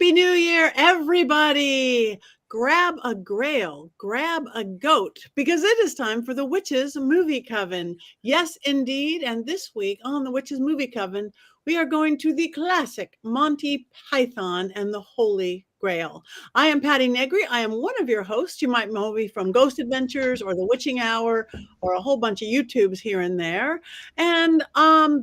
Happy New Year, everybody! Grab a grail, grab a goat, because it is time for the Witches Movie Coven. Yes, indeed. And this week on the Witches Movie Coven, we are going to the classic Monty Python and the Holy Grail. I am Patti Negri. I am one of your hosts. You might know me from Ghost Adventures or The Witching Hour or a whole bunch of YouTubes here and there. And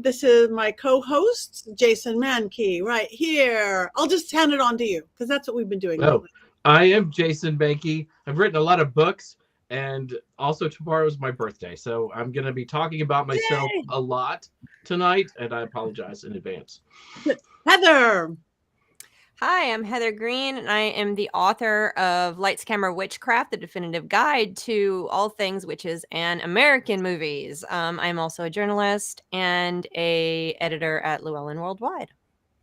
this is my co-host, Jason Mankey, right here. I'll just hand it on to you because that's what we've been doing lately. I am Jason Mankey. I've written a lot of books, and also tomorrow is my birthday, so I'm going to be talking about myself a lot tonight, and I apologize in advance. Heather. Hi, I'm Heather Greene, and I am the author of Lights, Camera, Witchcraft, the definitive guide to all things witches and American movies. I'm also a journalist and a editor at Llewellyn Worldwide.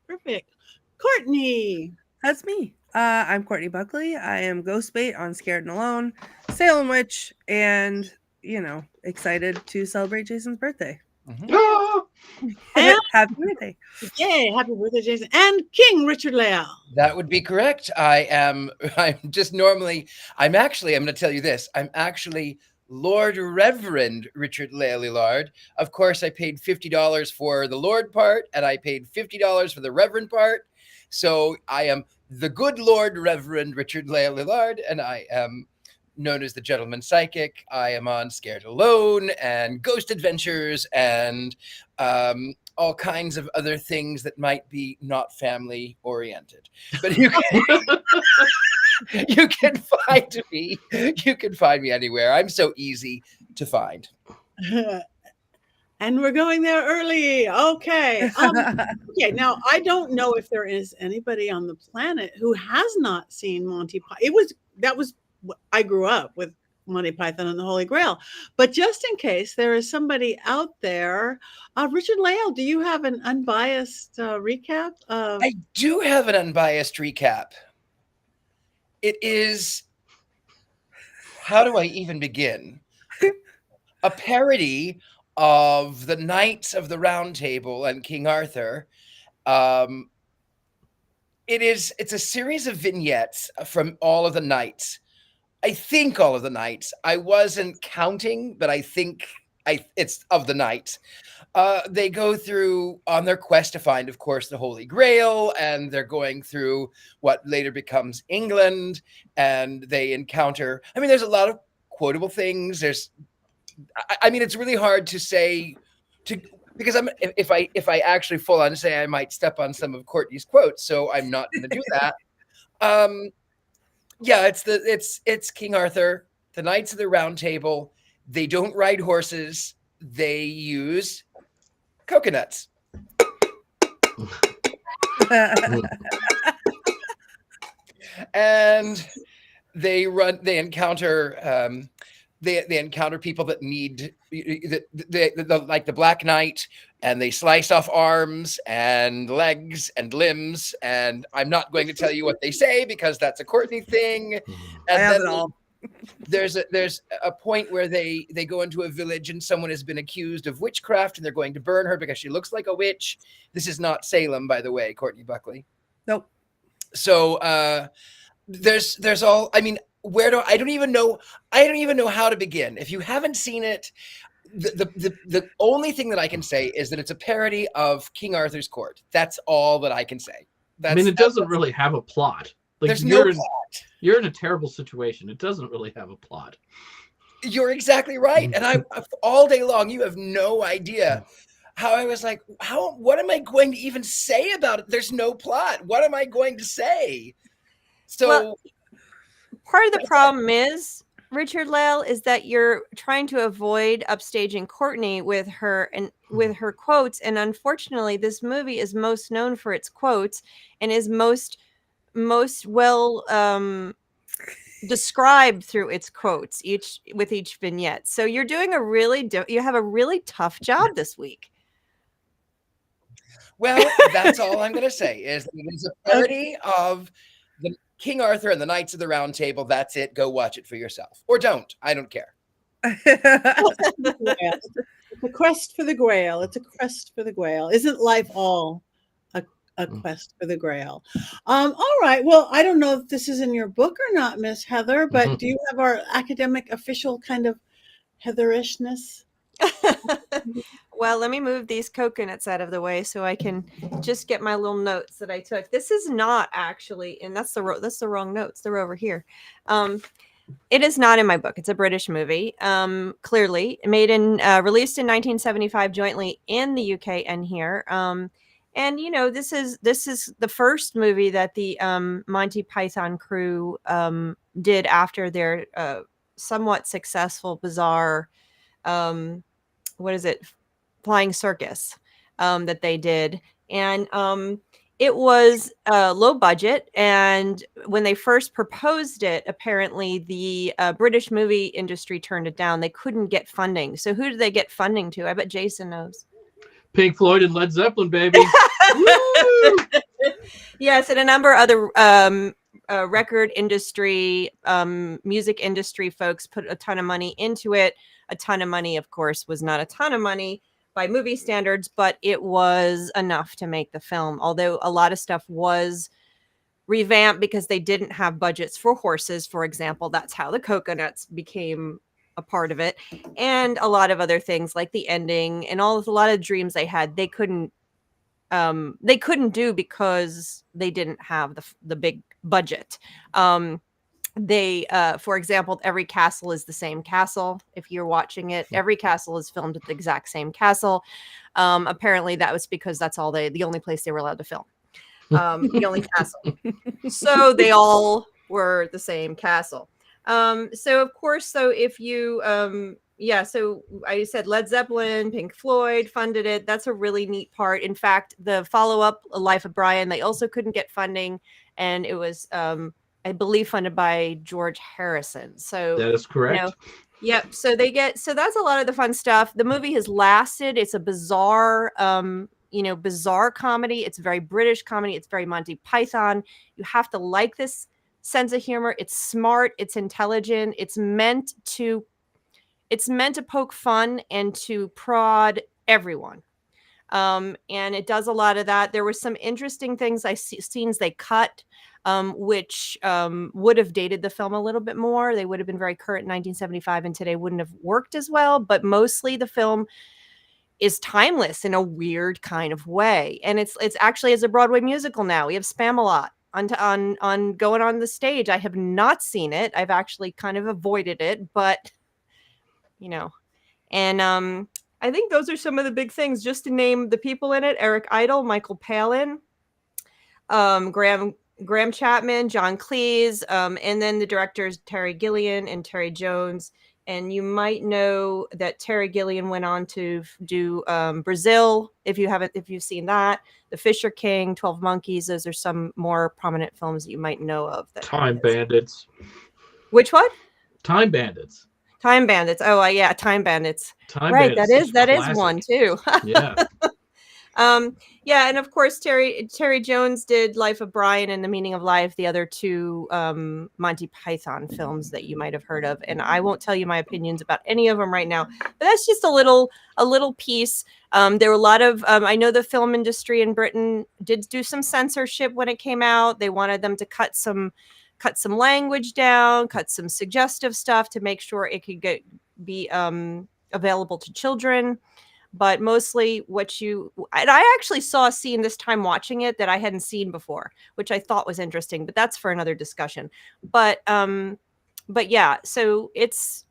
Perfect. Courtney. That's me. I'm Courtney Buckley. I am Ghostbait on Scared and Alone, Salem Witch, and, excited to celebrate Jason's birthday. Mm-hmm. Happy birthday. Yay, happy birthday, Jason. And King Richard-Lael. That would be correct. I'm going to tell you this. I'm actually Lord Reverend Richard-Lael Lillard. Of course, I paid $50 for the Lord part, and I paid $50 for the Reverend part. So I am the good Lord Reverend Richard-Lael Lillard, and I am known as the Gentleman Psychic. I am on Scared Alone and Ghost Adventures and all kinds of other things that might be not family oriented. But you can find me. You can find me anywhere. I'm so easy to find. And we're going there early. Okay. Okay. Now, I don't know if there is anybody on the planet who has not seen Monty Python. That was I grew up with Monty Python and the Holy Grail. But just in case there is somebody out there, Richard-Lael, do you have an unbiased recap? I do have an unbiased recap. It is, how do I even begin? A parody of the Knights of the Round Table and King Arthur. It's a series of vignettes from all of the knights. I think all of the knights. I wasn't counting, but I think it's of the knights. They go through on their quest to find, of course, the Holy Grail, and they're going through what later becomes England, and they encounter. There's a lot of quotable things. It's really hard to say because if I actually full on say I might step on some of Courtney's quotes, so I'm not going to do that. It's King Arthur, the Knights of the Round Table. They don't ride horses. They use coconuts. And they encounter they encounter people that need like the Black Knight, and they slice off arms and legs and limbs. And I'm not going to tell you what they say because that's a Courtney thing. And I have it all. There's a point where they go into a village and someone has been accused of witchcraft and they're going to burn her because she looks like a witch. This is not Salem, by the way, Courtney Buckley. Nope. So there's all. I don't even know how to begin. If you haven't seen it, the only thing that I can say is that it's a parody of King Arthur's court. That's all that I can say. It doesn't really have a plot. There's no plot. You're in a terrible situation. It doesn't really have a plot. You're exactly right. And I all day long, you have no idea how I was like, what am I going to even say about it? There's no plot. What am I going to say? So part of the problem is, Richard-Lael, is that you're trying to avoid upstaging Courtney with her quotes, and unfortunately, this movie is most known for its quotes and is most well described through its quotes with each vignette. So you're doing you have a really tough job this week. Well, that's all I'm going to say is that it is a parody of the King Arthur and the Knights of the Round Table. That's it. Go watch it for yourself. Or don't. I don't care. It's a quest for the Grail. It's a quest for the Grail. Isn't life all A Quest for the Grail. All right. Well, I don't know if this is in your book or not, Miss Heather, but do you have our academic official kind of Heatherishness? Well, let me move these coconuts out of the way so I can just get my little notes that I took. This is not actually, and that's the wrong notes. They're over here. It is not in my book. It's a British movie. Clearly made in released in 1975 jointly in the UK and here. And you know, this is the first movie that the Monty Python crew did after their somewhat successful, bizarre, what is it, flying circus that they did. And it was low budget, and when they first proposed it, apparently the British movie industry turned it down. They couldn't get funding. So who did they get funding to? I bet Jason knows. Pink Floyd and Led Zeppelin, baby. Woo! Yes, and a number of other record industry, music industry folks put a ton of money into it. A ton of money, of course, was not a ton of money by movie standards, but it was enough to make the film. Although a lot of stuff was revamped because they didn't have budgets for horses, for example. That's how the coconuts became a part of it. And a lot of other things like the ending and a lot of dreams they had, they couldn't do because they didn't have the big budget. They for example, every castle is the same castle. If you're watching it, every castle is filmed at the exact same castle. Apparently that was because that's the only place they were allowed to film, the only castle. So they all were the same castle. So of course, so if you so I said Led Zeppelin, Pink Floyd funded it. That's a really neat part. In fact, the follow-up, Life of Brian, they also couldn't get funding, and it was I believe funded by George Harrison. So that is correct. You know, yep. So that's a lot of the fun stuff. The movie has lasted. It's a bizarre, bizarre comedy. It's very British comedy. It's very Monty Python. You have to like this sense of humor. It's smart. It's intelligent. It's meant to poke fun and to prod everyone. And it does a lot of that. There were some interesting things scenes they cut, which would have dated the film a little bit more. They would have been very current in 1975 and today wouldn't have worked as well. But mostly the film is timeless in a weird kind of way. And it's actually as a Broadway musical now. We have Spamalot on going on the stage. I have not seen it. I've actually kind of avoided it, but you know, and I think those are some of the big things, just to name the people in it: Eric Idle, Michael Palin, Graham Chapman, John Cleese, and then the directors Terry Gilliam and Terry Jones. And you might know that Terry Gilliam went on to do Brazil, if you've seen that, The Fisher King, 12 Monkeys. Those are some more prominent films that you might know of. Time Bandits. Which one? Time Bandits. Time Bandits. Oh, yeah, Time Bandits. Time right, Bandits that is one too. Yeah. Yeah, and of course Terry Jones did Life of Brian and The Meaning of Life, the other two Monty Python films that you might have heard of. And I won't tell you my opinions about any of them right now, but that's just a little piece. There were a lot of I know the film industry in Britain did do some censorship when it came out. They wanted them to cut some language down, cut some suggestive stuff to make sure it could be available to children. But mostly I actually saw a scene this time watching it that I hadn't seen before, which I thought was interesting, but that's for another discussion. But yeah, so it's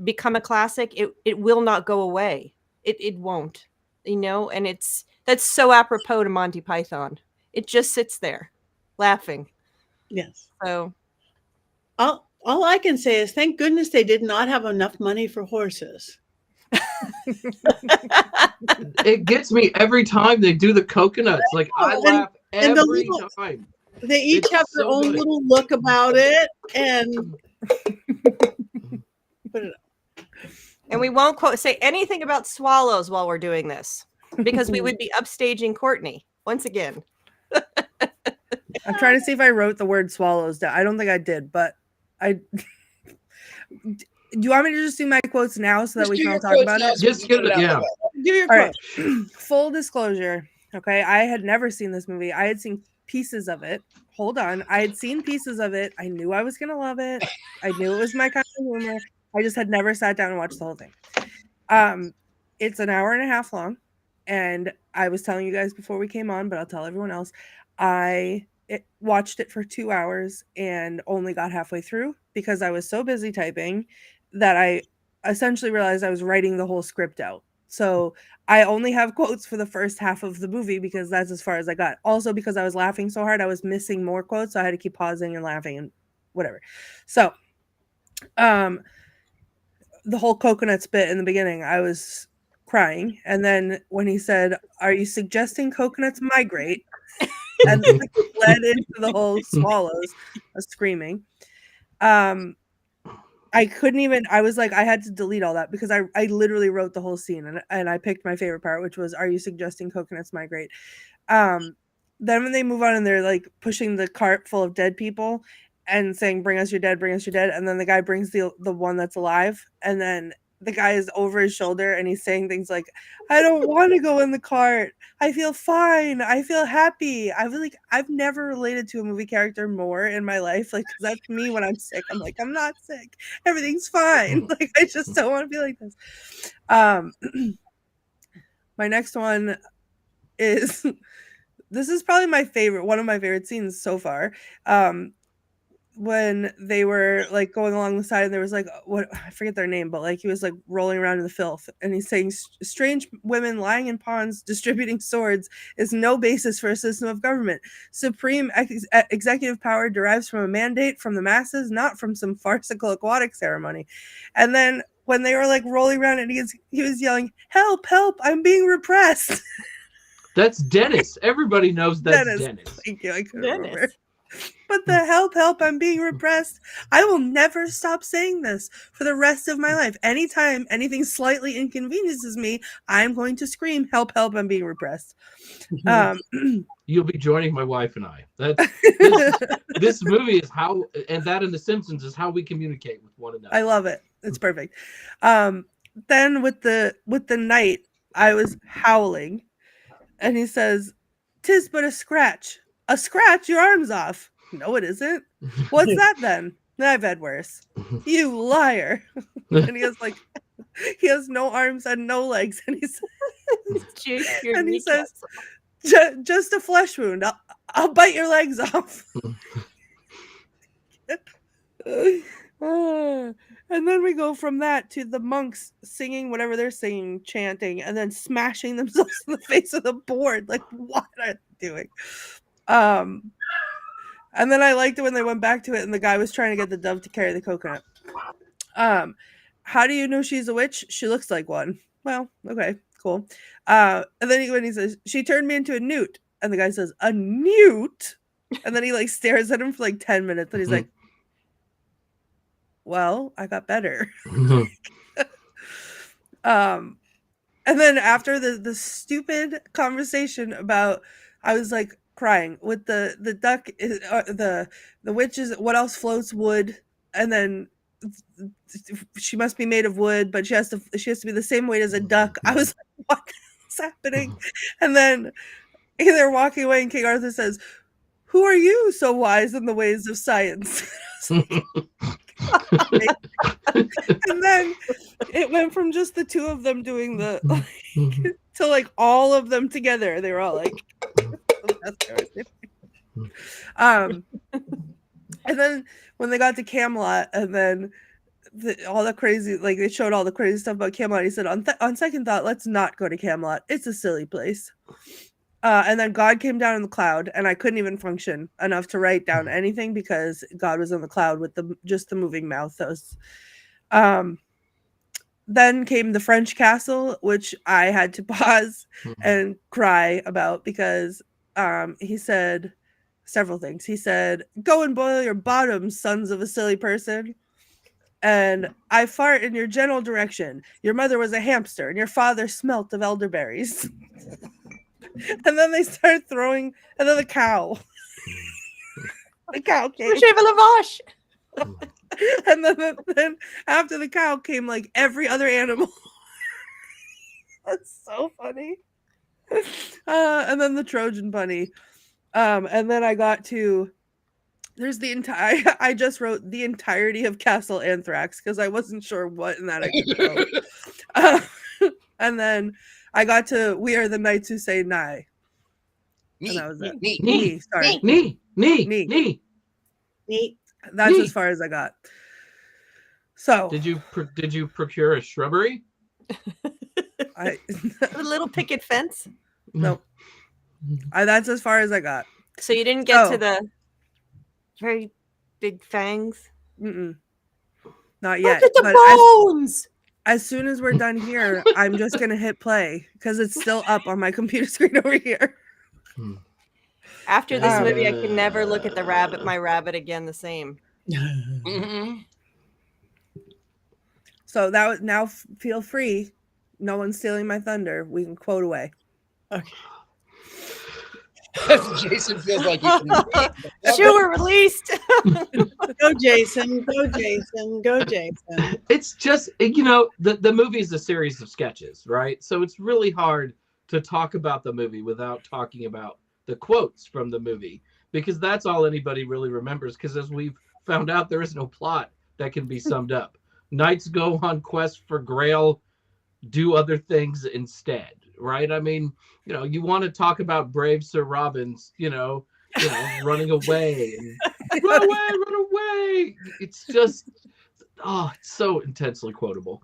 become a classic. It will not go away. It won't, and that's so apropos to Monty Python. It just sits there laughing. Yes. So all I can say is thank goodness they did not have enough money for horses. It gets me every time they do the coconuts. Like I laugh every time. They each have their own little look about it, and and we won't say anything about swallows while we're doing this because we would be upstaging Courtney once again. I'm trying to see if I wrote the word swallows down. I don't think I did, but I. Do you want me to just do my quotes now so that we can all talk about it? Just get it. Yeah. Give your All quote. right. Full disclosure. Okay, I had never seen this movie. I had seen pieces of it. Hold on. I had seen pieces of it. I knew I was going to love it. I knew it was my kind of humor. I just had never sat down and watched the whole thing. It's an hour and a half long, and I was telling you guys before we came on, but I'll tell everyone else. Watched it for 2 hours and only got halfway through because I was so busy typing that I essentially realized I was writing the whole script out. So I only have quotes for the first half of the movie because that's as far as I got. Also, because I was laughing so hard, I was missing more quotes, so I had to keep pausing and laughing and whatever. So, the whole coconuts bit in the beginning, I was crying, and then when he said, "Are you suggesting coconuts migrate?" and then it led into the whole swallows screaming. I couldn't even, I was like, I had to delete all that because I literally wrote the whole scene and I picked my favorite part, which was, "Are you suggesting coconuts migrate?" Then when they move on and they're like pushing the cart full of dead people and saying, "Bring us your dead, bring us your dead." And then the guy brings the one that's alive. And then the guy is over his shoulder and he's saying things like, "I don't want to go in the cart. I feel fine. I feel happy." I've never related to a movie character more in my life. Like, 'cause that's me when I'm sick. I'm like, I'm not sick. Everything's fine. Like, I just don't want to be like this. My next one is, this is probably one of my favorite scenes so far. When they were like going along the side and there was like, what, I forget their name, but like he was like rolling around in the filth and he's saying, "Strange women lying in ponds distributing swords is no basis for a system of government. Supreme executive power derives from a mandate from the masses, not from some farcical aquatic ceremony." And then when they were like rolling around and he was yelling, "Help, help, I'm being repressed." That's Dennis. Everybody knows that's Dennis. Thank you. I couldn't remember. But the "help, help, I'm being repressed." I will never stop saying this for the rest of my life. Anytime anything slightly inconveniences me, I'm going to scream, "Help, help, I'm being repressed." You'll be joining my wife and I. This movie is how, and that in The Simpsons is how we communicate with one another. I love it. It's perfect. Then with the knight, I was howling. And he says, "'Tis but a scratch." "A scratch? Your arm's off." "No, it isn't." "What's that then?" "I've had worse." "You liar." And he has no arms and no legs. And he says, "Just a flesh wound. I'll bite your legs off." And then we go from that to the monks singing whatever they're singing, chanting, and then smashing themselves in the face of the board. Like, what are they doing? And then I liked it when they went back to it and the guy was trying to get the dove to carry the coconut. "How do you know she's a witch? She looks like one." Well, okay, cool. And then when he says, "She turned me into a newt," and the guy says, "A newt?" And then he like stares at him for like 10 minutes and he's like, "Well, I got better." And then after the stupid conversation about, I was like crying with the duck, the witches, what else floats? Wood. And then she must be made of wood, but she has to be the same weight as a duck. I was like, what is happening? And then they're walking away and King Arthur says, "Who are you so wise in the ways of science?" And then it went from just the two of them doing the to like all of them together. They were all like, and then when they got to Camelot, and then all the crazy, like they showed all the crazy stuff about Camelot. He said, on second thought, let's not go to Camelot. It's a silly place. And then God came down in the cloud, and I couldn't even function enough to write down anything because God was in the cloud with just the moving mouth. That was. Then came the French castle, which I had to pause and cry about because he said several things. He said, "Go and boil your bottoms, sons of a silly person." And "I fart in your general direction. Your mother was a hamster, and your father smelt of elderberries." And then they started throwing, and then the cow. The cow came. And then after the cow came like every other animal. That's so funny. And then the Trojan bunny. And then I got to there's the entire I just wrote the entirety of Castle Anthrax because I wasn't sure what in that I could wrote. And then I got to We Are the Knights Who Say Nye. And that was it. Me. Sorry. Knee. That's Me. as far as I got. So Did you procure a shrubbery? I A little picket fence. no. That's as far as I got. So you didn't get Oh. to the very big fangs. Mm-mm. Not yet. Look at the But bones. as soon as we're done here, I'm just gonna hit play because it's still up on my computer screen over here. After this movie, I can never look at my rabbit again the same. Mhm. So that was now feel free. No one's stealing my thunder. We can quote away. Okay. Jason feels like he can. Shoe were released. Go, Jason. Go, Jason. Go, Jason. It's just, the movie is a series of sketches, right? So it's really hard to talk about the movie without talking about the quotes from the movie, because that's all anybody really remembers, because as we've found out, there is no plot that can be summed up. Knights go on quest for Grail, do other things instead, right? I mean, you want to talk about brave Sir Robin's, running away and run away. It's just, it's so intensely quotable.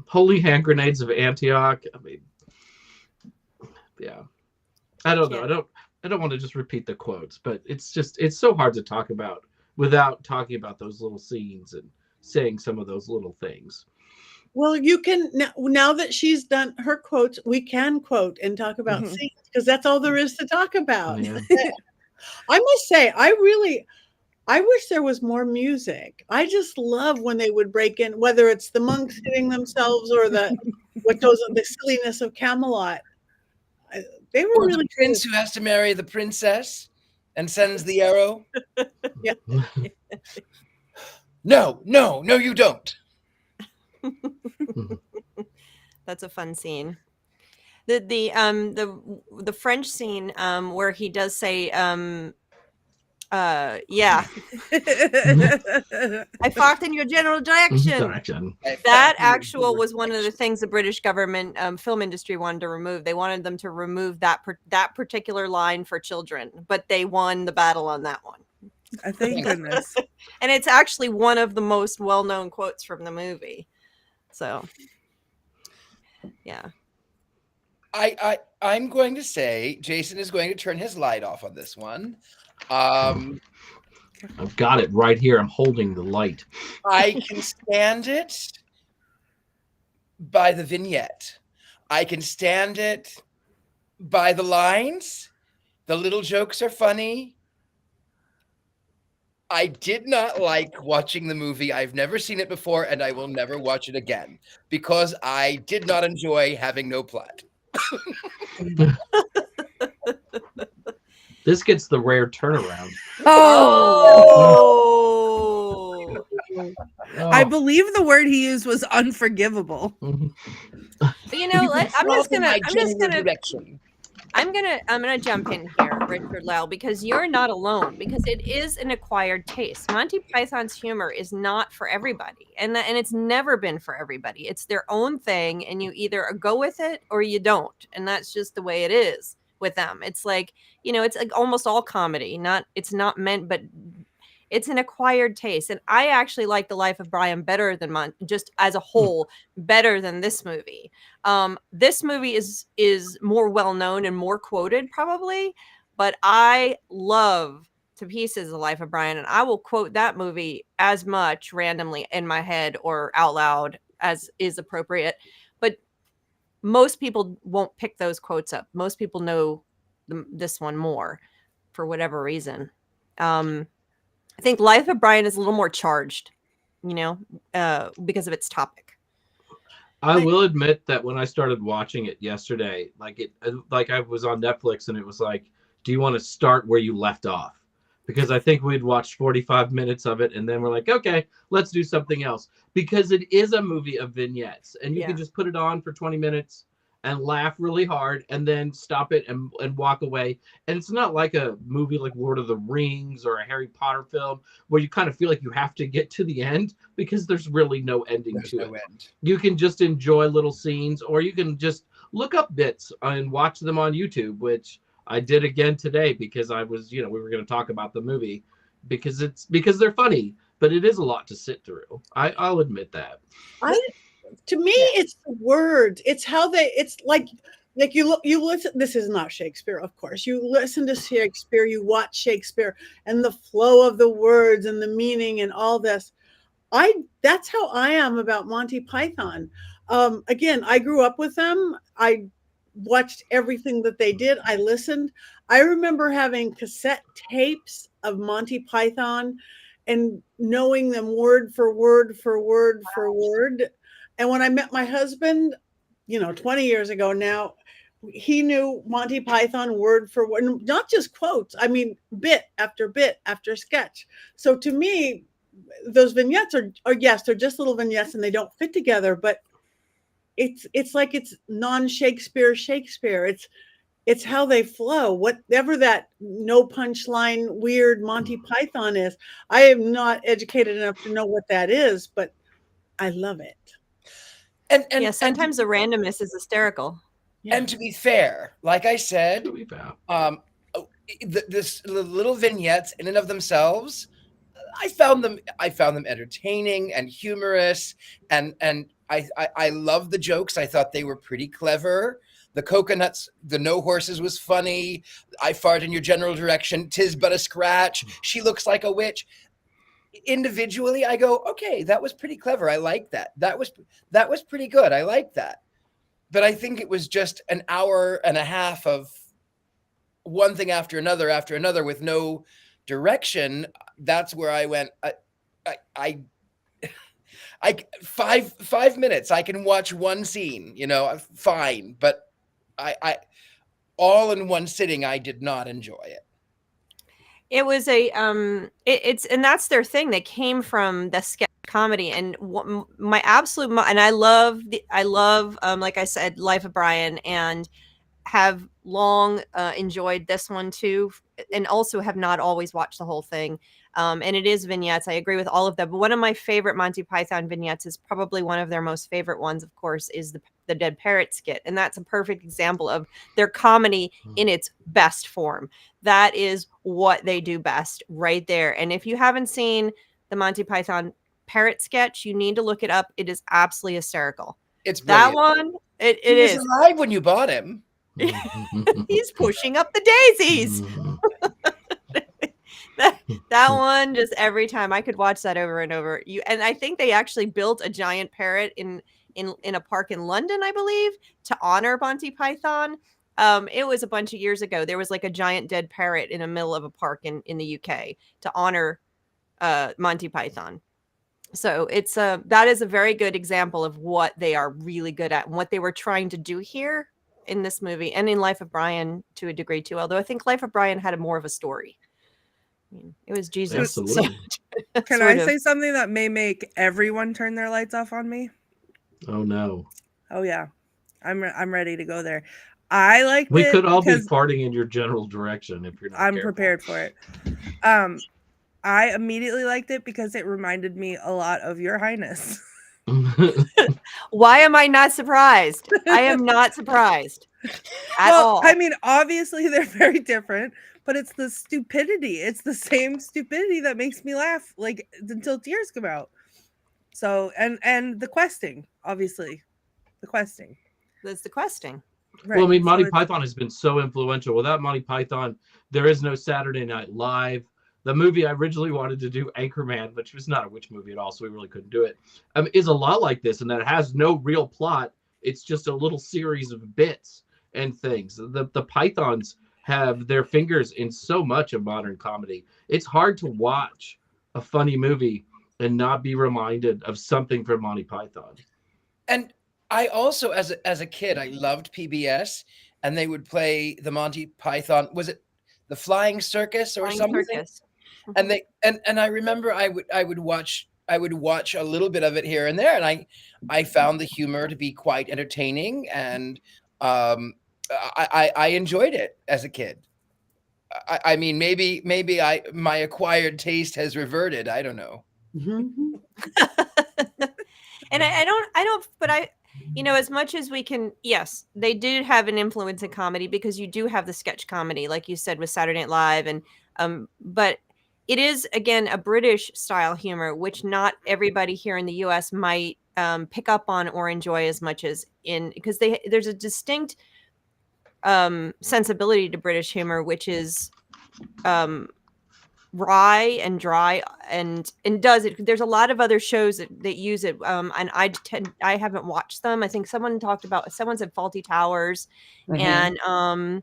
Holy hand grenades of Antioch. I mean, yeah. I don't know. I don't want to just repeat the quotes, but it's so hard to talk about without talking about those little scenes and saying some of those little things. Well, you can now that she's done her quotes, we can quote and talk about scenes because that's all there is to talk about. Yeah. I must say, I wish there was more music. I just love when they would break in, whether it's the monks hitting themselves or the silliness of Camelot. They were Or really the prince who has to marry the princess and sends the arrow. Yeah. No, you don't. That's a fun scene. The French scene where he does say yeah, I fought in your general direction. That actual was one of the things the British government film industry wanted to remove. They wanted them to remove that particular line for children, but they won the battle on that one. Thank goodness. And it's actually one of the most well-known quotes from the movie. So, yeah. I'm going to say Jason is going to turn his light off on this one. I've got it right here. I'm holding the light. I can stand it by the vignette. I can stand it by the lines. The little jokes are funny. I did not like watching the movie. I've never seen it before, and I will never watch it again because I did not enjoy having no plot. This gets the rare turnaround. Oh. I believe the word he used was unforgivable. But I'm gonna jump in here, Richard-Lael, because you're not alone, because it is an acquired taste. Monty Python's humor is not for everybody, and it's never been for everybody. It's their own thing, and you either go with it or you don't, and that's just the way it is with them. It's like, it's like almost all comedy. It's not meant, but it's an acquired taste. And I actually like The Life of Brian better than just as a whole, better than this movie. This movie is more well-known and more quoted probably, but I love to pieces The Life of Brian, and I will quote that movie as much randomly in my head or out loud as is appropriate. But most people won't pick those quotes up. Most people know this one more for whatever reason. I think Life of Brian is a little more charged, because of its topic. I will admit that when I started watching it yesterday, like I was on Netflix and it was like, do you want to start where you left off? Because I think we'd watched 45 minutes of it and then we're like, okay, let's do something else. Because it is a movie of vignettes and you can just put it on for 20 minutes and laugh really hard and then stop it and walk away. And it's not like a movie like Lord of the Rings or a Harry Potter film where you kind of feel like you have to get to the end because there's really no ending to it. You can just enjoy little scenes, or you can just look up bits and watch them on YouTube, which I did again today because I was, we were going to talk about the movie because they're funny, but it is a lot to sit through. I'll admit that. To me, it's the words. It's how it's like you listen. This is not Shakespeare, of course. You listen to Shakespeare, you watch Shakespeare, and the flow of the words and the meaning and all this. That's how I am about Monty Python. Again, I grew up with them. I watched everything that they did. I listened. I remember having cassette tapes of Monty Python and knowing them word for word for word for word. And when I met my husband, 20 years ago now, he knew Monty Python word for word, not just quotes. I mean, bit after sketch. So to me, those vignettes are yes, they're just little vignettes and they don't fit together, but it's like it's non-Shakespeare. It's how they flow. Whatever that no punchline weird Monty Python is. I am not educated enough to know what that is, but I love it. And sometimes the randomness is hysterical. And to be fair, like I said, the little vignettes in and of themselves, I found them entertaining and humorous, and I love the jokes. I thought they were pretty clever. The coconuts, the no horses was funny. I fart in your general direction. 'Tis but a scratch. She looks like a witch. Individually, I go, okay, that was pretty clever. I like that. That was pretty good. I like that. But I think it was just an hour and a half of one thing after another with no direction. That's where I went. I 5 minutes. I can watch one scene, fine. But I all in one sitting, I did not enjoy it. It was and that's their thing. They came from the sketch comedy, and my absolute and I love like I said, Life of Brian, and have long enjoyed this one too, and also have not always watched the whole thing. And it is vignettes. I agree with all of them. But one of my favorite Monty Python vignettes is probably one of their most favorite ones, of course, is the Dead Parrot skit. And that's a perfect example of their comedy in its best form. That is what they do best right there. And if you haven't seen the Monty Python parrot sketch, you need to look it up. It is absolutely hysterical. It's brilliant. That one. It he is. was alive when you bought him. He's pushing up the daisies. that one, just every time I could watch that over and over. And I think they actually built a giant parrot in a park in London, I believe, to honor Monty Python. It was a bunch of years ago. There was like a giant dead parrot in the middle of a park in the UK to honor Monty Python. So that is a very good example of what they are really good at and what they were trying to do here in this movie and in Life of Brian to a degree too. Although I think Life of Brian had more of a story. It was Jesus. So, can I say something that may make everyone turn their lights off on me? Oh no. Oh yeah. I'm ready to go there. I like we could all be farting in your general direction if you're not I'm careful. Prepared for it. I immediately liked it because it reminded me a lot of Your Highness. Why am I not surprised? I am not surprised at all. I mean, obviously they're very different, but it's the stupidity. It's the same stupidity that makes me laugh like until tears come out. So and the questing, obviously. The questing. That's the questing. Right. Well, I mean, Monty Python has been so influential. Without Monty Python, there is no Saturday Night Live. The movie I originally wanted to do, Anchorman, which was not a witch movie at all, so we really couldn't do it, is a lot like this, and that it has no real plot. It's just a little series of bits and things. The Pythons have their fingers in so much of modern comedy. It's hard to watch a funny movie and not be reminded of something from Monty Python. And I also, as a kid, I loved PBS, and they would play the Monty Python. Was it the Flying Circus or something? Circus. And and I remember I would watch a little bit of it here and there, and I found the humor to be quite entertaining, and I enjoyed it as a kid. I mean, maybe my acquired taste has reverted. I don't know. Mhm. And I don't, but as much as we can, yes, they did have an influence in comedy, because you do have the sketch comedy, like you said, with Saturday Night Live, and but it is, again, a British style humor, which not everybody here in the US might pick up on or enjoy as much as because there's a distinct sensibility to British humor, which is wry and dry, and does it. There's a lot of other shows that use it, and I haven't watched them. I think someone said Faulty Towers, Mhm. and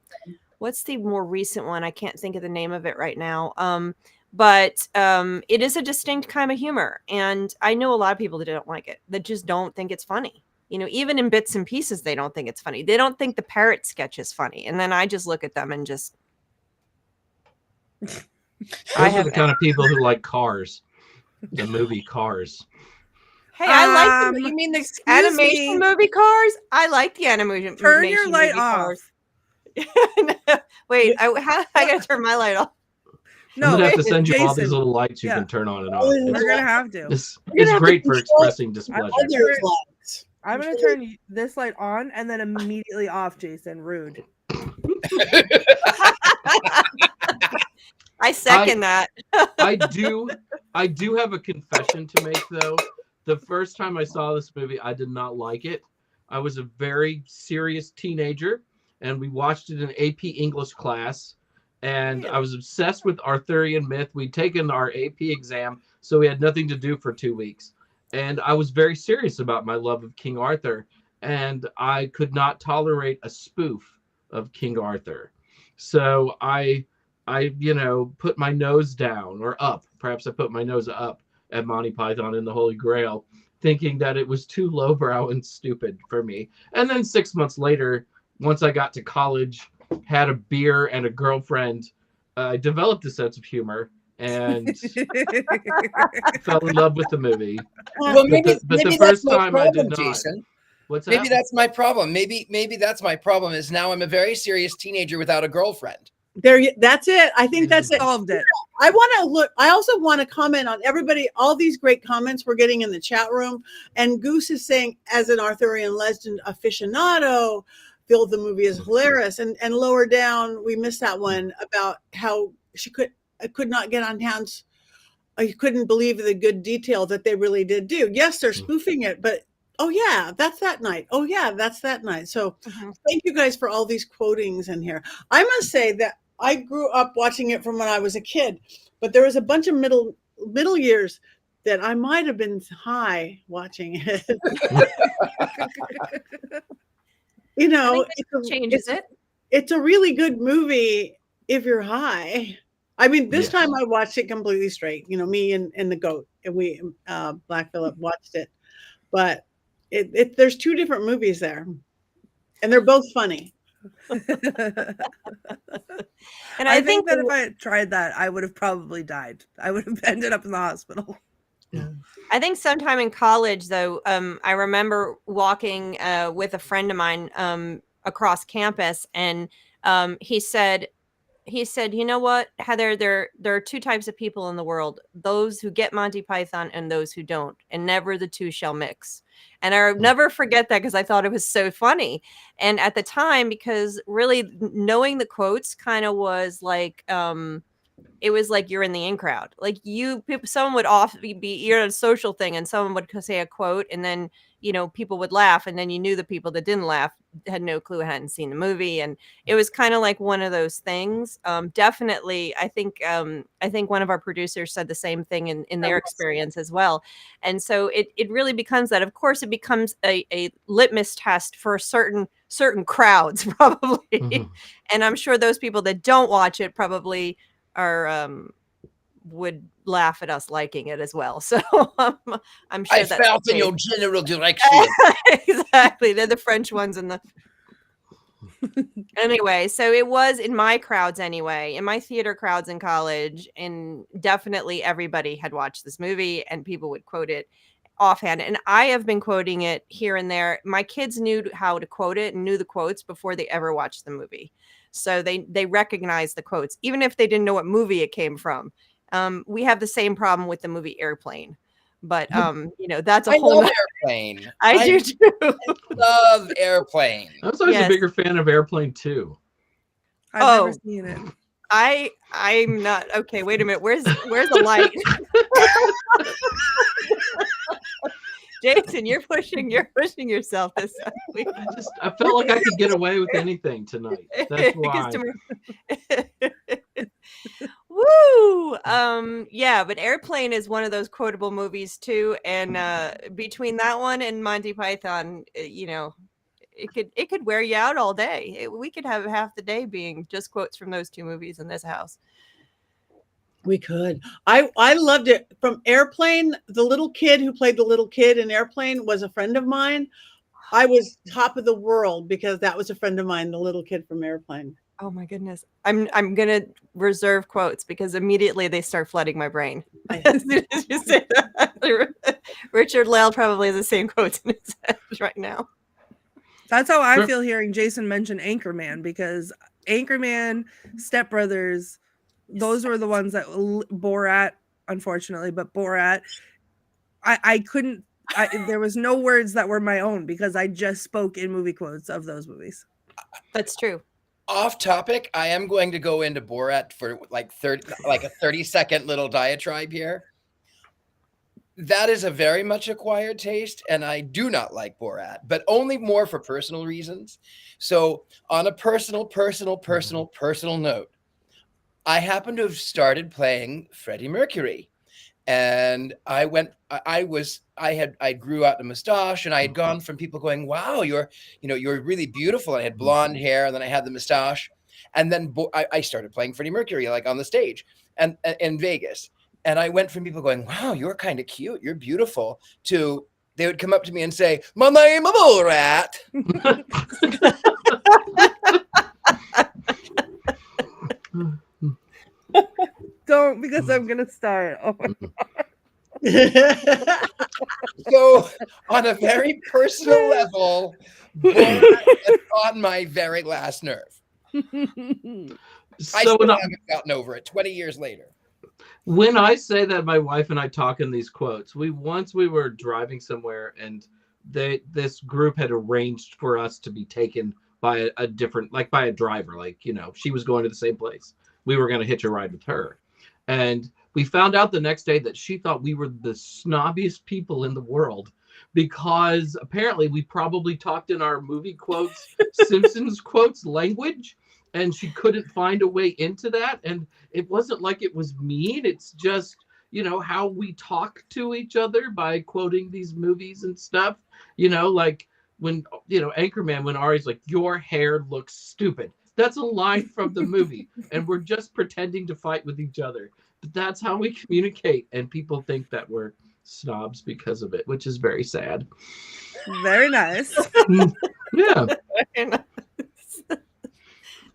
what's the more recent one? I can't think of the name of it right now. But it is a distinct kind of humor, and I know a lot of people that don't like it, that just don't think it's funny. Even in bits and pieces, they don't think it's funny. They don't think the parrot sketch is funny, and then I just look at them and just. Those are the kind of people who like Cars, the movie Cars. Hey, I like You mean the excuse animation me. movie Cars? I like the animation. Turn your light movie off. Cars. Wait, I gotta turn my light off. I'm No, gonna have to send you all Jason. these little lights you Yeah. can turn on and off. We're We're gonna have to. It's You're gonna have to great for control- expressing displeasure. Other lights. I'm gonna turn this light on and then immediately off, Jason. Rude. I second that. I do have a confession to make, though. The first time I saw this movie, I did not like it. I was a very serious teenager, and we watched it in AP English class, and I was obsessed with Arthurian myth. We'd taken our AP exam, so we had nothing to do for 2 weeks. And I was very serious about my love of King Arthur, and I could not tolerate a spoof of King Arthur. So I put my nose down, or up. Perhaps I put my nose up at Monty Python and the Holy Grail, thinking that it was too lowbrow and stupid for me. And then 6 months later, once I got to college, had a beer and a girlfriend, I developed a sense of humor and fell in love with the movie. Well, maybe the that's first my time I problem, did not. Jason. What's that? Maybe that's my problem. Maybe that's my problem. Is now I'm a very serious teenager without a girlfriend. That's it. I think that's it. Solved it. I want to look. I also want to comment on everybody, all these great comments we're getting in the chat room. And Goose is saying, as an Arthurian legend aficionado, feel the movie is hilarious. And lower down, we missed that one about how she could not get on hands. You couldn't believe the good detail that they really did do. Yes, they're spoofing it, but oh yeah, that's that night. Oh yeah, that's that night. So thank you guys for all these quotings in here. I must say that I grew up watching it from when I was a kid, but there was a bunch of middle years that I might have been high watching it. Changes it. It's a really good movie if you're high. I mean, this Yes. time I watched it completely straight. Me and the goat, and we Black Phillip watched it. But there's two different movies there, and they're both funny. And I think that if I had tried that, I would have probably died. I would have ended up in the hospital. I think sometime in college, though, I remember walking with a friend of mine across campus, and he said, you know what, Heather, there are two types of people in the world: those who get Monty Python and those who don't, and never the two shall mix. And I'll never forget that, because I thought it was so funny. And at the time, because really knowing the quotes kind of was like, it was like you're in the in crowd. Like someone would you're at a social thing, and someone would say a quote, and then people would laugh, and then you knew the people that didn't laugh had no clue, hadn't seen the movie, and it was kind of like one of those things. Definitely, I think one of our producers said the same thing in their experience as well, and so it really becomes that. Of course, it becomes a litmus test for certain crowds, probably, and I'm sure those people that don't watch it probably are would laugh at us liking it as well. So I'm sure I that's felt in okay. your general direction. Exactly. They're the French ones in the anyway, so it was in my crowds anyway, in my theater crowds in college, and definitely everybody had watched this movie and people would quote it. offhand, and I have been quoting it here and there. My kids knew how to quote it and knew the quotes before they ever watched the movie. So they recognize the quotes, even if they didn't know what movie it came from. We have the same problem with the movie Airplane. But that's a I whole love Airplane. I do too. Love Airplane. I was always Yes. a bigger fan of Airplane 2. I've never seen it. I'm not okay. Wait a minute. Where's the light? Jason, you're pushing yourself this week. I felt like I could get away with anything tonight. That's why. Woo! Yeah, but Airplane is one of those quotable movies too. And between that one and Monty Python, it could wear you out all day. We could have half the day being just quotes from those two movies in this house. We could. I loved it. From Airplane, the little kid who played the little kid in Airplane was a friend of mine. I was top of the world because that was a friend of mine, the little kid from Airplane. Oh my goodness. I'm gonna reserve quotes because immediately they start flooding my brain. As soon as you say that, Richard-Lael probably has the same quotes in his head right now. That's how I feel hearing Jason mention Anchorman, because Anchorman, Step Brothers, those were the ones that Borat, unfortunately, but Borat, I couldn't, there was no words that were my own because I just spoke in movie quotes of those movies. That's true. Off topic, I am going to go into Borat for like a 30-second little diatribe here. That is a very much acquired taste, and I do not like Borat, but only more for personal reasons. So on a personal note, I happen to have started playing Freddie Mercury, and I grew out a mustache, and I had gone from people going, "Wow, you're really beautiful." And I had blonde hair, and then I had the mustache, and then I started playing Freddie Mercury like on the stage and in Vegas, and I went from people going, "Wow, you're kind of cute, you're beautiful," to they would come up to me and say, "My name is Borat." Don't, because I'm gonna start. Oh my So on a very personal level, Borat is on my very last nerve. I still haven't gotten over it 20 years later. When I say that, my wife and I talk in these quotes. We were driving somewhere, and this group had arranged for us to be taken by a different, like by a driver. Like, she was going to the same place. We were going to hitch a ride with her. And we found out the next day that she thought we were the snobbiest people in the world because apparently we probably talked in our movie quotes, Simpsons quotes language, and she couldn't find a way into that. And it wasn't like it was mean. It's just, how we talk to each other by quoting these movies and stuff, like when, Anchorman, when Ari's like, "Your hair looks stupid." That's a line from the movie, and we're just pretending to fight with each other. But that's how we communicate, and people think that we're snobs because of it, which is very sad. Very nice. Yeah. Very nice.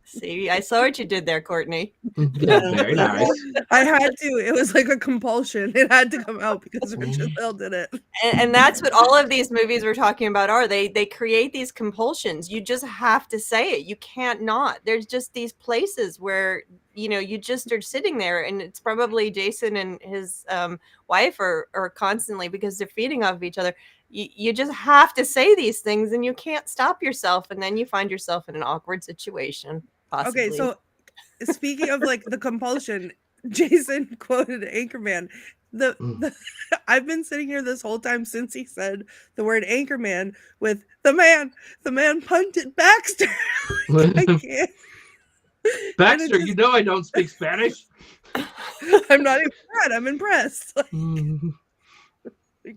See, I saw what you did there, Courtney. Yeah, very nice. I had to. It was like a compulsion. It had to come out because Richard-Lael did it. And that's what all of these movies we're talking about are. They create these compulsions. You just have to say it. You can't not. There's just these places where, you just are sitting there, and it's probably Jason and his wife are constantly, because they're feeding off of each other. You just have to say these things, and you can't stop yourself. And then you find yourself in an awkward situation. Possibly. Okay, so speaking of like the compulsion, Jason quoted Anchorman. I've been sitting here this whole time since he said the word Anchorman with the man punted Baxter. I can't. Baxter, just, I don't speak Spanish. I'm not even mad. I'm impressed.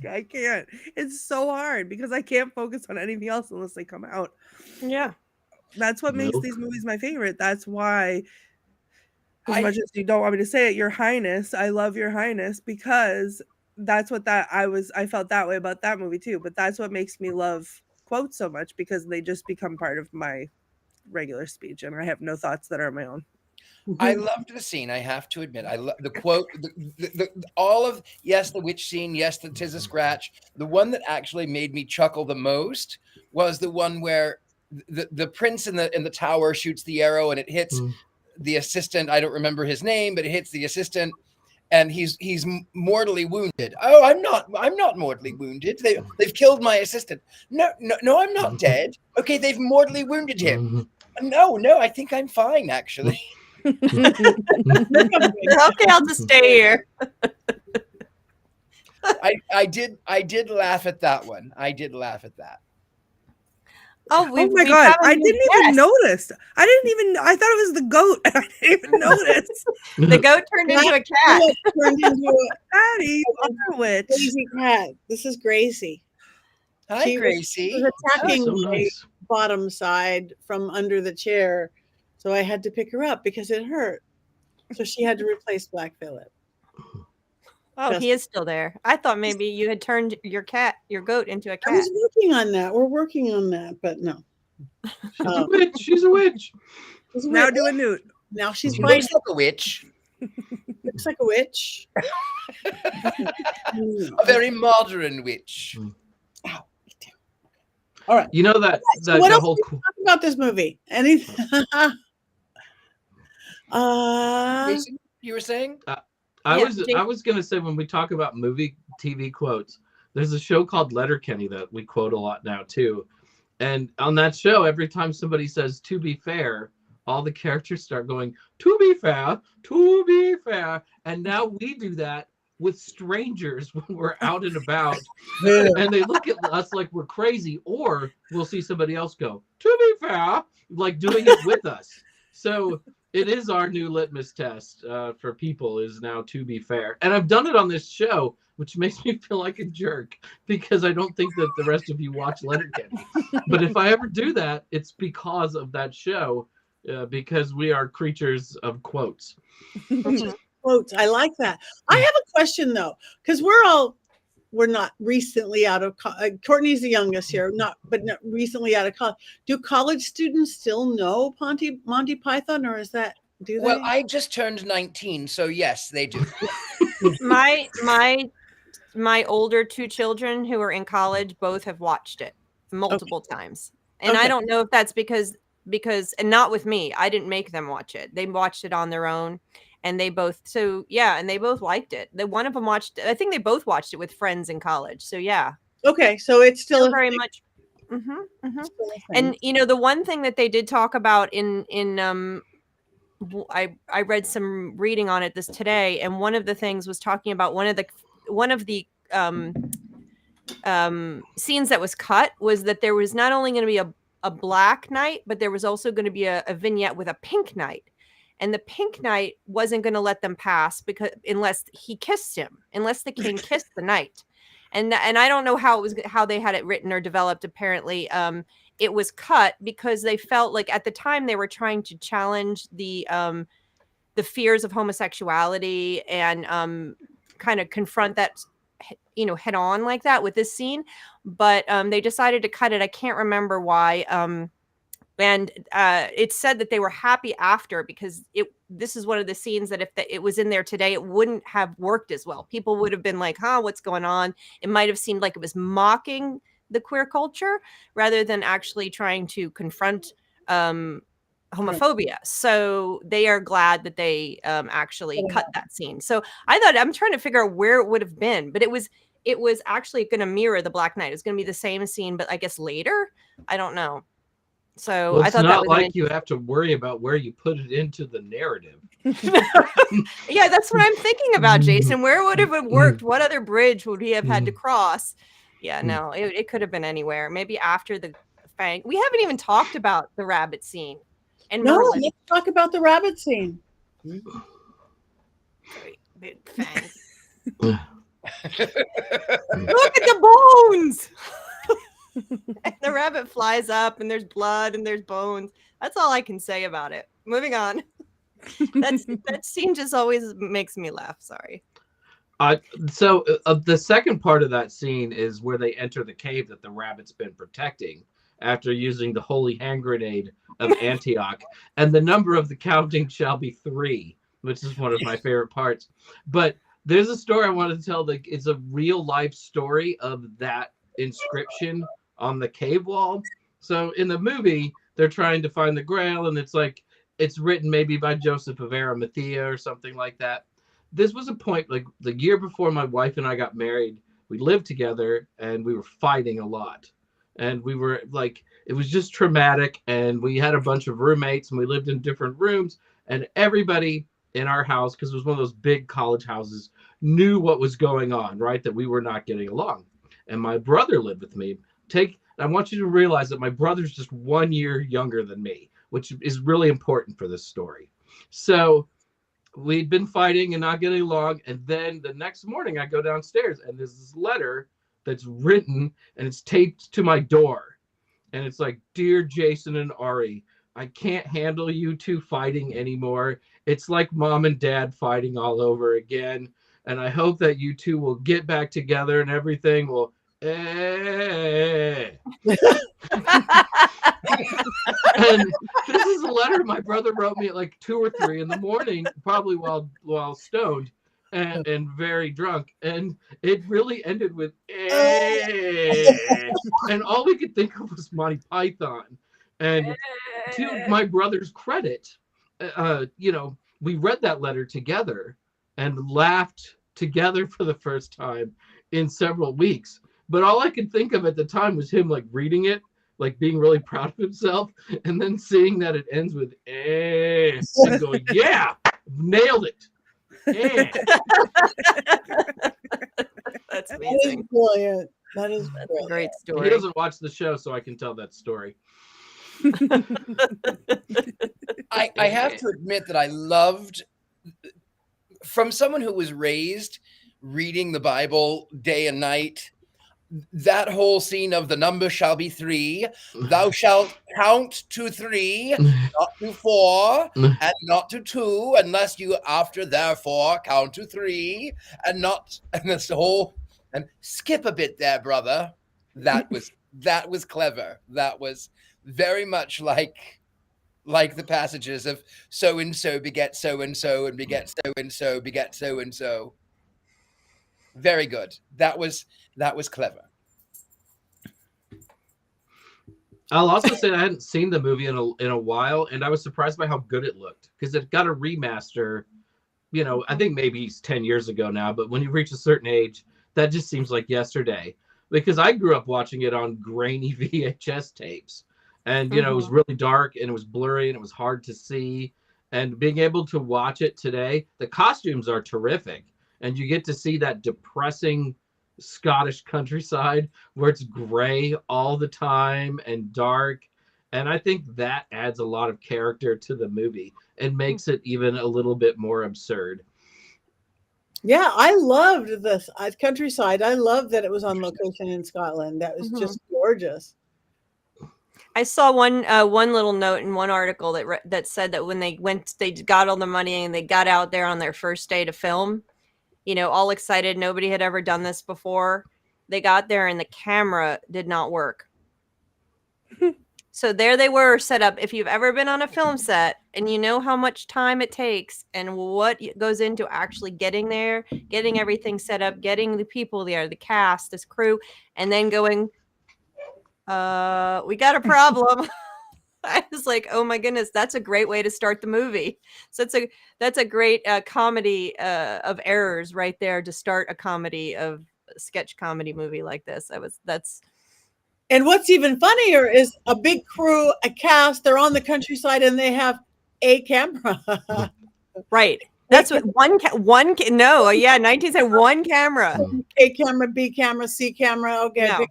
I can't. It's so hard because I can't focus on anything else unless they come out. Yeah. That's what makes these movies my favorite. That's why, as much as you don't want me to say it, Your Highness, I love Your Highness, because that's what I felt that way about that movie too. But that's what makes me love quotes so much, because they just become part of my regular speech, and I have no thoughts that are my own. I loved the scene. I have to admit, I love the quote, all of yes, the witch scene, yes, the tis a scratch. The one that actually made me chuckle the most was the one where the prince in the tower shoots the arrow and it hits the assistant. I don't remember his name, but it hits the assistant, and he's mortally wounded. Oh, I'm not mortally wounded. They've killed my assistant. No, I'm not dead. Okay, they've mortally wounded him. No, I think I'm fine actually. Okay, I'll just stay here. I did laugh at that one. I did laugh at that. Oh my god! I didn't even notice. I thought it was the goat. I didn't even notice. The goat turned into a cat. Turned into a Patty, witch. crazy cat. This is Gracie. Hi, Gracie. She was attacking so nice. my bottom side from under the chair, so I had to pick her up because it hurt. So she had to replace Black Phillip. Oh, he is still there. I thought maybe you had turned your goat into a cat. I was working on that. We're working on that, but no. She's a witch. Now do a newt. Now she's She fine. looks like a witch. Looks like a witch. A very modern witch. Ow. All right. You know that So what the else whole can we talk about this movie? Anything? Jason, you were saying? I Yeah, was gonna say, when we talk about movie TV quotes, there's a show called Letterkenny that we quote a lot now too. And on that show, every time somebody says "to be fair," all the characters start going "to be fair, to be fair," and now we do that with strangers when we're out and about, and they look at us like we're crazy, or we'll see somebody else go "to be fair," like doing it with us. So it is our new litmus test for people, is now "to be fair." And I've done it on this show, which makes me feel like a jerk because I don't think that the rest of you watch Letterkenny. But if I ever do that, it's because of that show, because we are creatures of quotes. Quotes. I like that. I have a question though, because we're not recently out of Courtney's the youngest here, not recently out of college. Do college students still know Monty Python, or is that do they? Well, I just turned 19, so yes, they do. My older two children who are in college both have watched it multiple times. And I don't know if that's because and not with me. I didn't make them watch it. They watched it on their own. And they both liked it. One of them watched it. I think they both watched it with friends in college. So yeah. Okay, so it's still very much. And the one thing that they did talk about I read some reading on it today, and one of the things was talking about one of the scenes that was cut was that there was not only going to be a black knight, but there was also going to be a vignette with a pink knight. And the pink knight wasn't going to let them pass unless he kissed him, unless the king kissed the knight. And I don't know how they had it written or developed. Apparently, it was cut because they felt like at the time they were trying to challenge the fears of homosexuality and kind of confront that, head on like that with this scene. But they decided to cut it. I can't remember why. And it said that they were happy after because this is one of the scenes that if it was in there today, it wouldn't have worked as well. People would have been like, what's going on? It might have seemed like it was mocking the queer culture rather than actually trying to confront homophobia. So they are glad that they actually cut that scene. So I'm trying to figure out where it would have been, but it was actually going to mirror the Black Knight. It's going to be the same scene, but I guess later. I don't know. So well, I thought it's that not was like you have to worry about where you put it into the narrative. Yeah, that's what I'm thinking about, Jason. Where would it have worked? What other bridge would he have had to cross? Yeah, no, it could have been anywhere. Maybe after the fang. We haven't even talked about the rabbit scene. And no, Merlin. let's talk about the rabbit scene. Big fangs. Look at the bones. And the rabbit flies up and there's blood and there's bones. That's all I can say about it. Moving on. That scene just always makes me laugh. Sorry. So the second part of that scene is where they enter the cave that the rabbit's been protecting. after using the holy hand grenade of Antioch. And the number of the counting shall be 3, which is one of my favorite parts. But there's a story I wanted to tell. That it's a real life story of that inscription on the cave wall. So in the movie, they're trying to find the Grail, and it's written maybe by Joseph of Arimathea or something like that. This was a point, like the year before my wife and I got married, we lived together and we were fighting a lot. And we were like, it was just traumatic. And we had a bunch of roommates and we lived in different rooms, and everybody in our house, because it was one of those big college houses, knew what was going on, right? That we were not getting along. And my brother lived with me. I want you to realize that my brother's just 1 year younger than me, which is really important for this story. So we'd been fighting and not getting along. And then the next morning I go downstairs and there's this letter that's written and it's taped to my door. And it's like, "Dear Jason and Ari, I can't handle you two fighting anymore. It's like mom and dad fighting all over again. And I hope that you two will get back together and everything will." And this is a letter my brother wrote me at like 2 or 3 in the morning, probably while stoned and very drunk. And it really ended with and all we could think of was Monty Python. And to my brother's credit, we read that letter together and laughed together for the first time in several weeks. But all I could think of at the time was him like reading it, like being really proud of himself, and then seeing that it ends with and going, "Yeah, nailed it." That's That is amazing. brilliant. That is That's a brilliant. great He story. doesn't watch the show, so I can tell that story. I have to admit that I loved, from someone who was raised reading the Bible day and night, that whole scene of "the number shall be 3, thou shalt count to 3, not to 4, and not to 2, unless you after therefore count to 3, and this whole, and skip a bit there, brother." That was clever. That was very much like the passages of "so and so beget so and so, and beget so and so beget so and so." Very good. That was clever. I'll also say I hadn't seen the movie in a while, and I was surprised by how good it looked, because it got a remaster. I think maybe it's 10 years ago now, but when you reach a certain age, that just seems like yesterday. Because I grew up watching it on grainy VHS tapes, and it was really dark and it was blurry and it was hard to see. And being able to watch it today, the costumes are terrific, and you get to see that depressing Scottish countryside where it's gray all the time and dark. And I think that adds a lot of character to the movie and makes it even a little bit more absurd. Yeah, I loved this countryside. I loved that it was on location in Scotland. That was just gorgeous. I saw one little note in one article that said that when they got all the money and they got out there on their first day to film, all excited. Nobody had ever done this before. They got there and the camera did not work. So there they were set up. If you've ever been on a film set and you know how much time it takes and what goes into actually getting there, getting everything set up, getting the people there, the cast, this crew, and then going, we got a problem. I was like, oh my goodness, that's a great way to start the movie. So that's a great comedy of errors right there to start a sketch comedy movie like this. And what's even funnier is a big crew, a cast, they're on the countryside and they have a camera. Right. That's what 19 said one camera. A camera, B camera, C camera. Okay. No.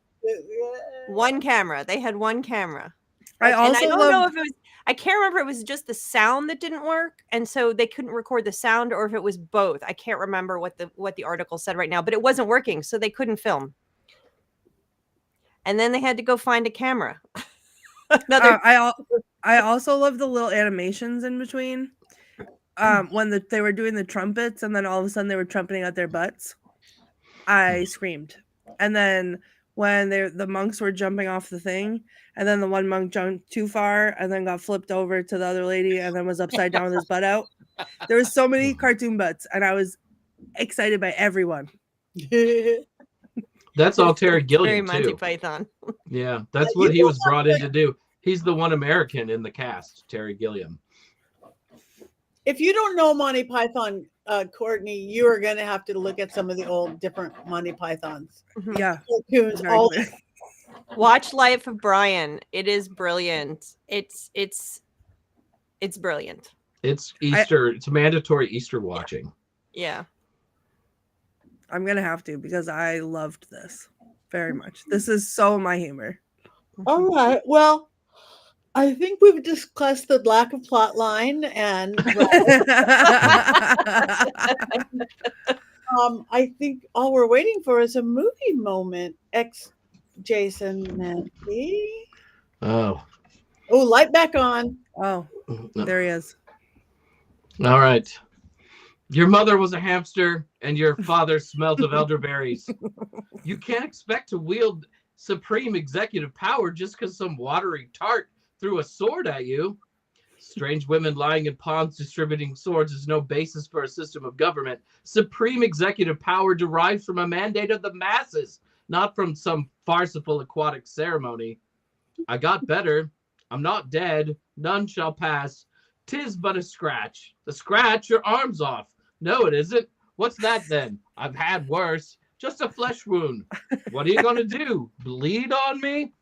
One camera. They had one camera. I also don't know if it was, I can't remember if it was just the sound that didn't work, and so they couldn't record the sound, or if it was both. I can't remember what the article said right now, but it wasn't working, so they couldn't film. And then they had to go find a camera. I also love the little animations in between. When they were doing the trumpets, and then all of a sudden they were trumpeting out their butts. I screamed. And then when the monks were jumping off the thing, and then the one monk jumped too far and then got flipped over to the other lady and then was upside down with his butt out. There was so many cartoon butts, and I was excited by everyone. That's all Terry Very Gilliam Monty too. Python. Yeah, that's what he was brought in to do. He's the one American in the cast, Terry Gilliam. If you don't know Monty Python, Courtney, you are going to have to look at some of the old different Monty Pythons. Yeah. Cartoons, Very all clear. Watch Life of Brian. It is brilliant. It's brilliant. It's Easter. It's mandatory Easter watching. Yeah. I'm gonna have to, because I loved this very much. This is so my humor. All right. Well, I think we've discussed the lack of plot line, and I think all we're waiting for is a movie moment. Jason Mankey. Oh, Light back on. Oh, there he is. All right. Your mother was a hamster and your father smelt of elderberries. You can't expect to wield supreme executive power just because some watery tart threw a sword at you. Strange women lying in ponds distributing swords is no basis for a system of government. Supreme executive power derives from a mandate of the masses, not from some farcical aquatic ceremony. I got better. I'm not dead. None shall pass. 'Tis but a scratch. The scratch your arm's off. No, it isn't. What's that then? I've had worse. Just a flesh wound. What are you going to do? Bleed on me?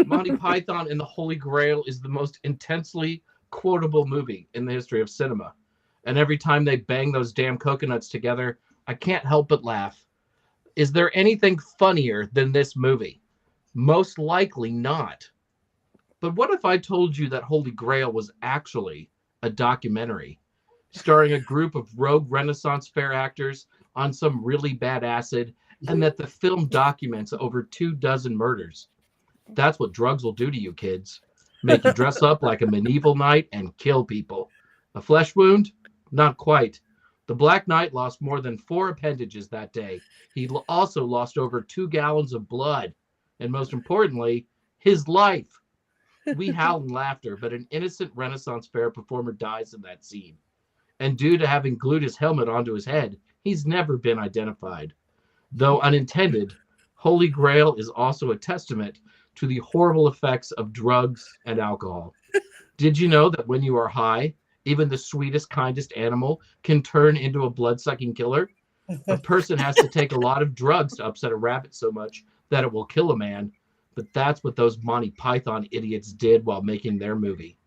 Monty Python and the Holy Grail is the most intensely quotable movie in the history of cinema. And every time they bang those damn coconuts together, I can't help but laugh. Is there anything funnier than this movie? Most likely not. But what if I told you that Holy Grail was actually a documentary starring a group of rogue Renaissance fair actors on some really bad acid, and that the film documents over 24 murders? That's what drugs will do to you kids. Make you dress up like a medieval knight and kill people. A flesh wound? Not quite. The Black Knight lost more than 4 appendages that day. He also lost over 2 gallons of blood. And most importantly, his life. We howl in laughter, but an innocent Renaissance fair performer dies in that scene. And due to having glued his helmet onto his head, he's never been identified. Though unintended, Holy Grail is also a testament to the horrible effects of drugs and alcohol. Did you know that when you are high, even the sweetest, kindest animal can turn into a blood-sucking killer? A person has to take a lot of drugs to upset a rabbit so much that it will kill a man. But that's what those Monty Python idiots did while making their movie.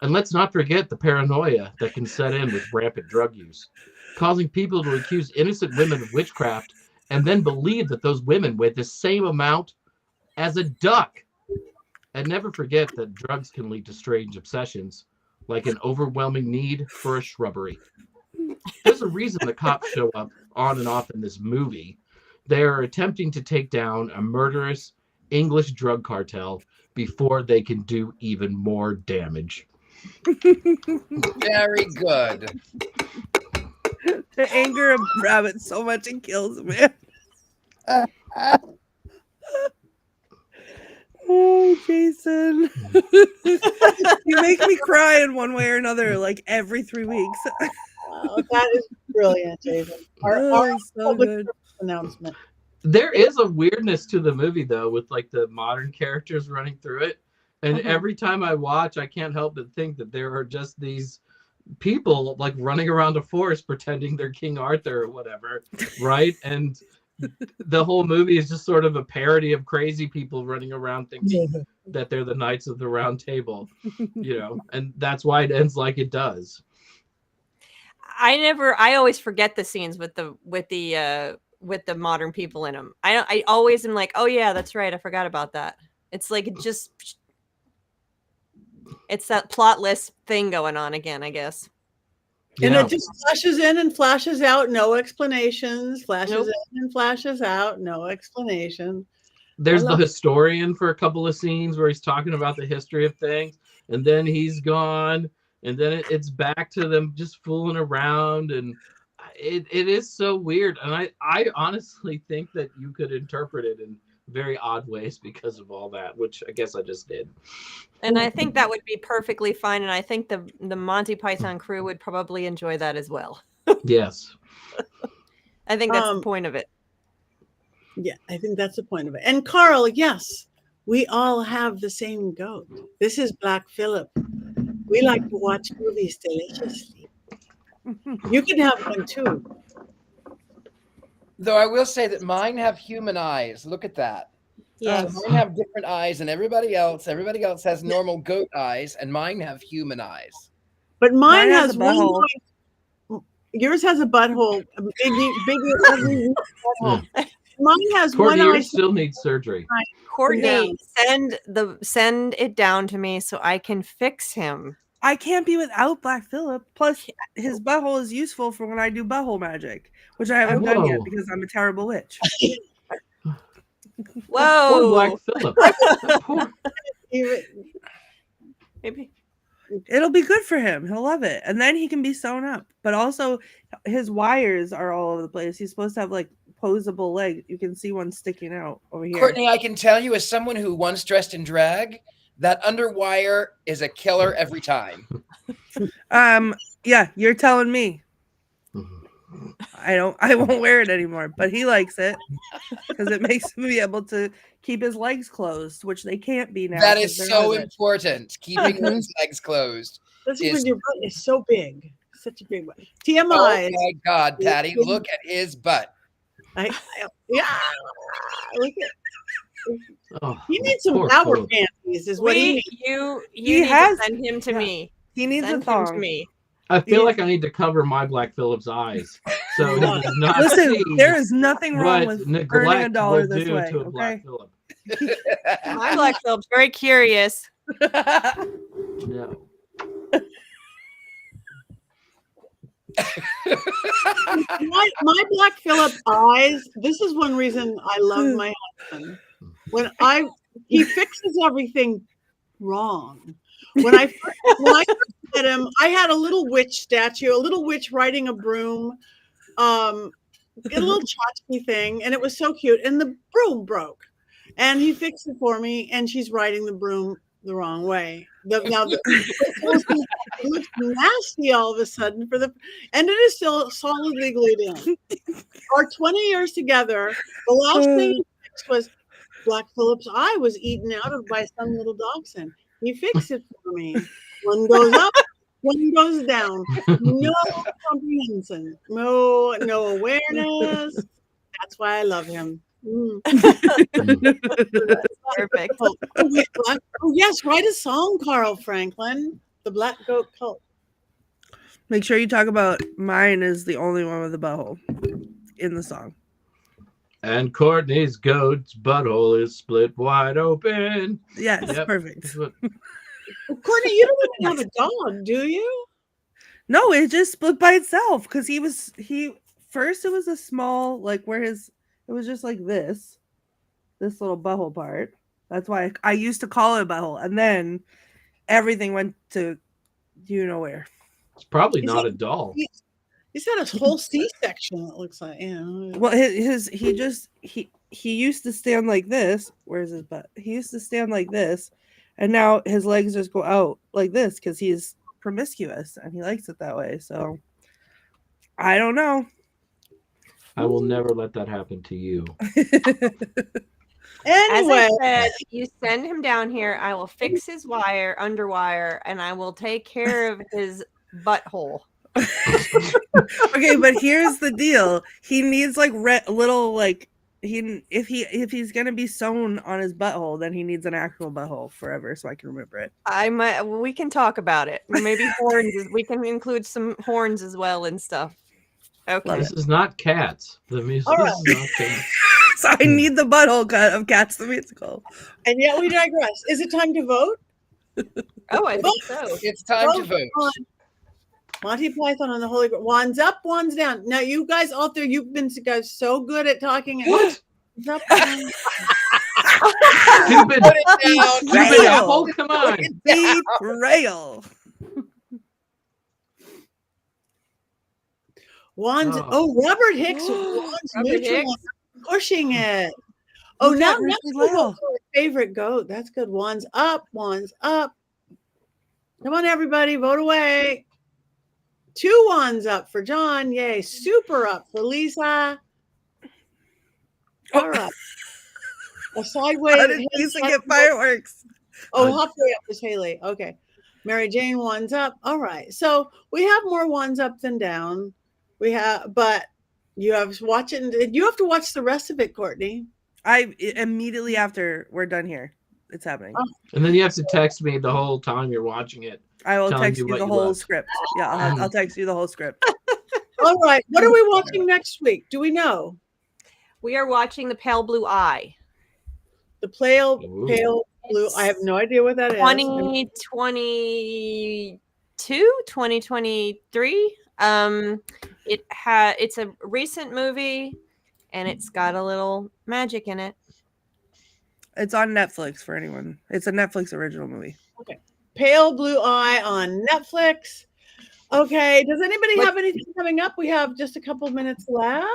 And let's not forget the paranoia that can set in with rampant drug use, causing people to accuse innocent women of witchcraft and then believe that those women weigh the same amount as a duck. And never forget that drugs can lead to strange obsessions, like an overwhelming need for a shrubbery. There's a reason the cops show up on and off in this movie. They are attempting to take down a murderous English drug cartel before they can do even more damage. Very good. The anger of rabbit so much it kills me. Oh, Jason. You make me cry in one way or another, like every 3 weeks. That is brilliant, Jason. Our so good announcement. There is a weirdness to the movie, though, with like the modern characters running through it. And every time I watch, I can't help but think that there are just these people like running around a forest pretending they're King Arthur or whatever, right? And the whole movie is just sort of a parody of crazy people running around thinking that they're the Knights of the Round Table, you know, and that's why it ends like it does. I always forget the scenes with the modern people in them. I always am like, oh yeah, that's right, I forgot about that. It's like it's that plotless thing going on again, I guess. And Yeah. it just flashes in and flashes out, no explanations. Flashes in and flashes out, no explanation. There's the historian for a couple of scenes where he's talking about the history of things, and then he's gone, and then it's back to them just fooling around, and it is so weird. And I honestly think that you could interpret it in very odd ways because of all that, which I guess I just did. And I think that would be perfectly fine. And I think the Monty Python crew would probably enjoy that as well. Yes. I think that's the point of it. Yeah, I think that's the point of it. And Carl, yes, we all have the same goat. This is Black Phillip. We like to watch movies deliciously. You can have one too. Though I will say that mine have human eyes. Look at that. Yes. Mine have different eyes than everybody else. Everybody else has normal goat eyes, and mine have human eyes. But mine has a one butthole. eye. Yours has a butthole, a bigger butthole. Mine has Courtney, one eye. yours still needs surgery. Courtney, send it down to me so I can fix him. I can't be without Black Phillip. Plus, his butthole is useful for when I do butthole magic, which I haven't done yet Whoa. because I'm a terrible witch. Poor Whoa. Black Phillip. Poor. Maybe. It'll be good for him. He'll love it. And then he can be sewn up. But also, his wires are all over the place. He's supposed to have like posable legs. You can see one sticking out over here. Courtney, I can tell you as someone who once dressed in drag, that underwire is a killer every time. Yeah, you're telling me. I won't wear it anymore, but he likes it because it makes him be able to keep his legs closed, which they can't be now. That is 'cause they're so on it. important. Keeping those legs closed. Especially is- when your butt is so big. Such a big one. Oh TMI. my God, Patty, look at his butt. Yeah. Look at. Oh, He needs some poor power Phillip. panties, is what he needs. You He need has- to send him to yeah. me. He needs Send a him to thong. me. I feel like I need to cover my Black Phillip's eyes, so he does not Listen, see there is nothing wrong what with earning neglect a dollar will this do way. to a Black Okay. Phillip. My Black Phillip's very curious. No. my Black Phillip eyes. This is one reason I love my husband. He fixes everything wrong. When I first met him, I had a little witch statue, a little witch riding a broom, a little tchotchke thing, and it was so cute. And the broom broke, and he fixed it for me. And she's riding the broom the wrong way. It looks nasty all of a sudden and it is still solidly glued in. Our 20 years together, the last thing he fixed was Black Phillip's eye was eaten out of by some little dachshund. He fixed it for me. One goes up, one goes down. No comprehension, no awareness. That's why I love him. Perfect. Oh, yes, write a song, Carl Franklin. The Black Goat Cult. Make sure you talk about mine is the only one with a butthole in the song. And Courtney's goat's butthole is split wide open. Yes, Yep. perfect. That's what- Courtney, you don't even have a dog, do you? No, it just split by itself because first it was a small, like where it was just like this little butthole part. That's why I used to call it a butthole. And then everything went to you know where. It's probably Is not it- a doll. He's had a whole C-section, it looks like. Yeah. Well, he used to stand like this. Where's his butt? He used to stand like this, and now his legs just go out like this because he's promiscuous and he likes it that way. So I don't know. I will never let that happen to you. As Anyway, I said, you send him down here. I will fix his underwire, and I will take care of his butthole. Okay, but here's the deal. He needs like little like if he's gonna be sewn on his butthole, then he needs an actual butthole forever, so I can remember it. We can talk about it. Maybe horns. We can include some horns as well and stuff. Okay. This is not Cats. The music All right. is not Cats. So I need the butthole cut of Cats the Musical. and yet we digress. Is it time to vote? Oh, I think so. It's time to vote. on Monty Python on the Holy Grail. Wands up, wands down. Now, you guys out there, you've been guys so good at talking. What? Up, wands Stupid, Put it down. stupid Rail. apple. Come on. Deep rail. Wands. Oh. Oh, Robert Hicks. Wands Robert neutral. Hicks. Pushing it. Oh, Look now at that's Richard-Lael. our favorite goat. That's good. One's up. One's up. Come on, everybody, vote away. 2 ones up for John. Yay. Super up for Lisa. All right. A sideways. How did Lisa get fireworks? Oh, halfway up is Haley. Okay. Mary Jane, one's up. All right. So we have more ones up than down. But you have to watch it. And you have to watch the rest of it, Courtney. I immediately after we're done here, it's happening. Oh. And then you have to text me the whole time you're watching it. I will telling text you what the you whole left. script. Yeah, I'll text you the whole script. All right. What are we watching next week? Do we know? We are watching The Pale Blue Eye. The pale Ooh. blue. I have no idea what that is. 2022, 2023. It's a recent movie, and it's got a little magic in it. It's on Netflix for anyone. It's a Netflix original movie. Pale Blue Eye on Netflix. Okay. Does anybody have anything coming up? We have just a couple minutes left.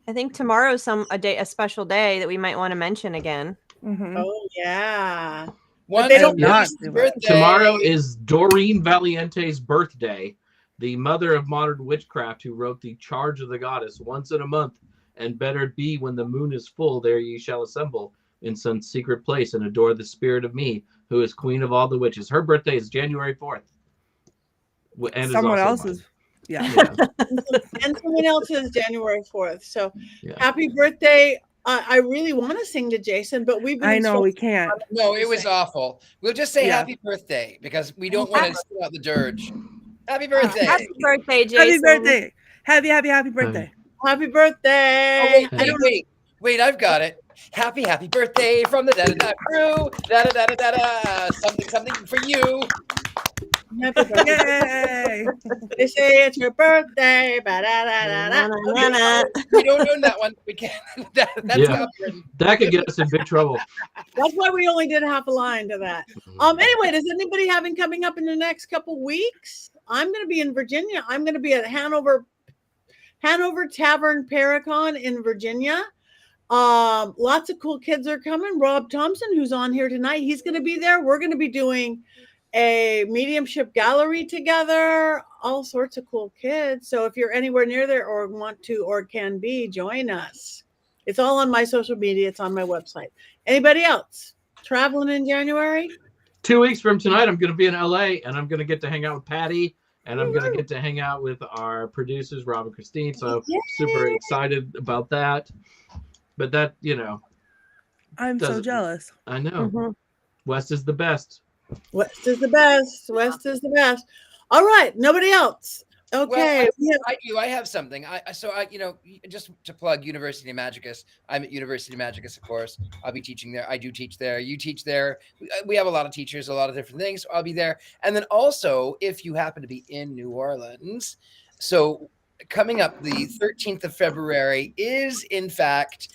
I think tomorrow's a special day that we might want to mention again. Mm-hmm. Oh yeah. One they don't not Doreen's do birthday. Tomorrow is Doreen Valiente's birthday, the mother of modern witchcraft, who wrote The Charge of the Goddess. Once in a month, and better it be when the moon is full, there ye shall assemble in some secret place and adore the spirit of me, who is queen of all the witches. Her birthday is January 4th. And Someone is also else's. mine. Yeah. And someone else is January 4th. So Yeah. happy birthday. I really want to sing to Jason, but we've been I know we instructed can't. not to No, it was sing. awful. We'll just say Yeah. happy birthday because we don't want to steal out the dirge. Happy birthday. Happy birthday, Jason. Happy birthday. Happy birthday. Happy birthday. Oh, wait, I don't wait, I've got it. Happy birthday from the da-da-da crew. Da-da-da-da-da-da. Something for you. Happy birthday. Yay. They say it's your birthday. Ba-da-da-da-da. Na-na-na-na. We don't own that one. We can't. That's Yeah. copyrighted. That could get us in big trouble. That's why we only did half a line to that. Anyway, does anybody having coming up in the next couple weeks? I'm going to be in Virginia. I'm going to be at Hanover Tavern Paracon in Virginia. Lots of cool kids are coming. Rob Thompson, who's on here tonight, he's going to be there. We're going to be doing a mediumship gallery together. All sorts of cool kids. So if you're anywhere near there or want to or can be, join us. It's all on my social media. It's on my website. Anybody else traveling in January? 2 weeks from tonight, I'm going to be in LA, and I'm going to get to hang out with Patti, and I'm going to get to hang out with our producers, Rob and Christine. So super excited about that. But that, I'm so Doesn't- jealous. I know. Mhm. West is the best. West is the best. West is the best. All right. Nobody else. Okay. I have something. Just to plug University of Magicus. I'm at University of Magicus, of course. I'll be teaching there. I do teach there. You teach there. We have a lot of teachers, a lot of different things. So I'll be there. And then also, if you happen to be in New Orleans, so coming up the 13th of February is, in fact,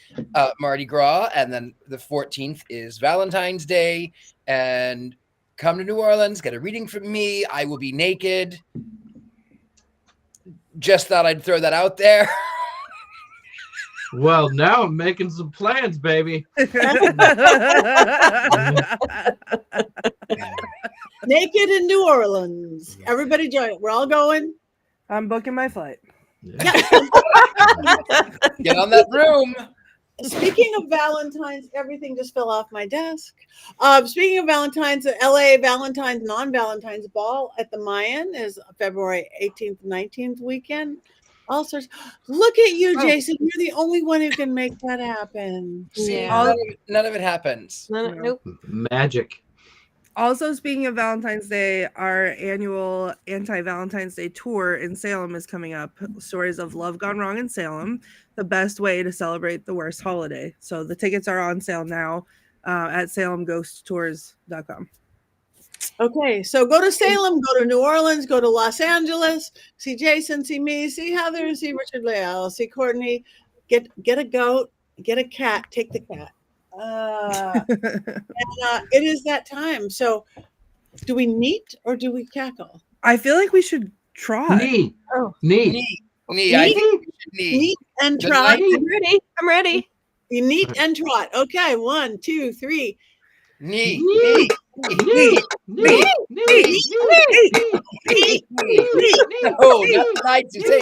Mardi Gras. And then the 14th is Valentine's Day. And come to New Orleans, get a reading from me. I will be naked. Just thought I'd throw that out there. Well, now I'm making some plans, baby. Naked in New Orleans. Everybody join. We're all going. I'm booking my flight. Yeah. Get on that broom. Speaking of Valentine's, everything just fell off my desk. Speaking of Valentine's, the LA Valentine's, non-Valentine's ball at the Mayan is February 18th, 19th weekend. All sorts. Look at you, Jason. You're the only one who can make that happen. See, Yeah. none of it happens. Nope. Magic. Also, speaking of Valentine's Day, our annual anti-Valentine's Day tour in Salem is coming up. Stories of love gone wrong in Salem, the best way to celebrate the worst holiday. So the tickets are on sale now at salemghosttours.com. Okay, so go to Salem, go to New Orleans, go to Los Angeles, see Jason, see me, see Heather, see Richard-Lael, see Courtney. Get a goat, get a cat, take the cat. It is that time. So do we neat or do we cackle? I feel like we should try. Neat. Oh. Neat. Knee. I think we should knee. Neat and Good try. night. I'm ready. Neat and trot. Okay, 1, 2, 3. Knee. Knee. Knee. Knee. Knee. Knee. Oh, that's nice to say.